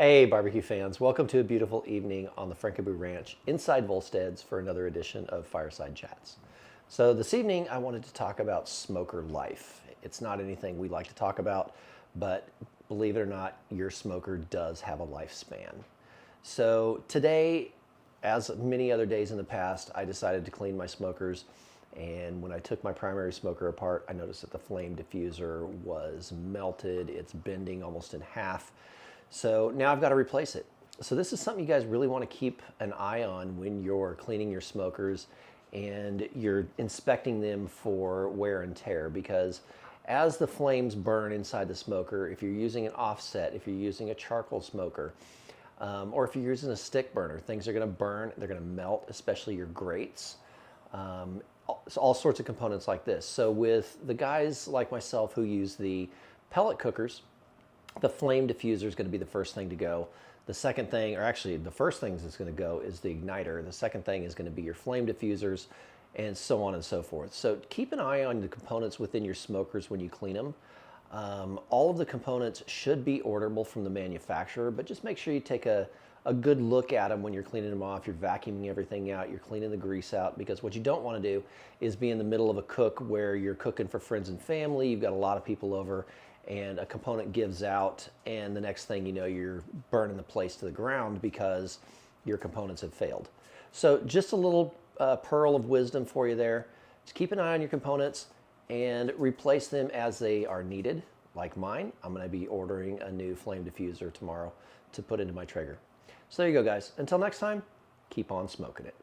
Hey barbecue fans, welcome to a beautiful evening on the Frankaboo Ranch inside Volsteads for another edition of Fireside Chats. So this evening I wanted to talk about smoker life. It's not anything we like to talk about, but believe it or not, your smoker does have a lifespan. So today, as many other days in the past, I decided to clean my smokers, and when I took my primary smoker apart, I noticed that the flame diffuser was melted. It's bending almost in half. So now I've got to replace it. So this is something you guys really want to keep an eye on when you're cleaning your smokers and you're inspecting them for wear and tear, because as the flames burn inside the smoker, if you're using an offset, if you're using a charcoal smoker, or if you're using a stick burner, things are going to burn, they're going to melt, especially your grates. All sorts of components like this. So with the guys like myself who use the pellet cookers, the flame diffuser is going to be the first thing to go. The second thing, or actually the first thing that's going to go, is the igniter. The second thing is going to be your flame diffusers, and so on and so forth. So keep an eye on the components within your smokers when you clean them. All of the components should be orderable from the manufacturer, but just make sure you take a good look at them when you're cleaning them off. You're vacuuming everything out, you're cleaning the grease out, because what you don't want to do is be in the middle of a cook where you're cooking for friends and family, you've got a lot of people over, and a component gives out, and the next thing you know, you're burning the place to the ground because your components have failed. So just a little pearl of wisdom for you there. Just keep an eye on your components and replace them as they are needed. Like mine, I'm going to be ordering a new flame diffuser tomorrow to put into my Traeger. So there you go, guys. Until next time, keep on smoking it.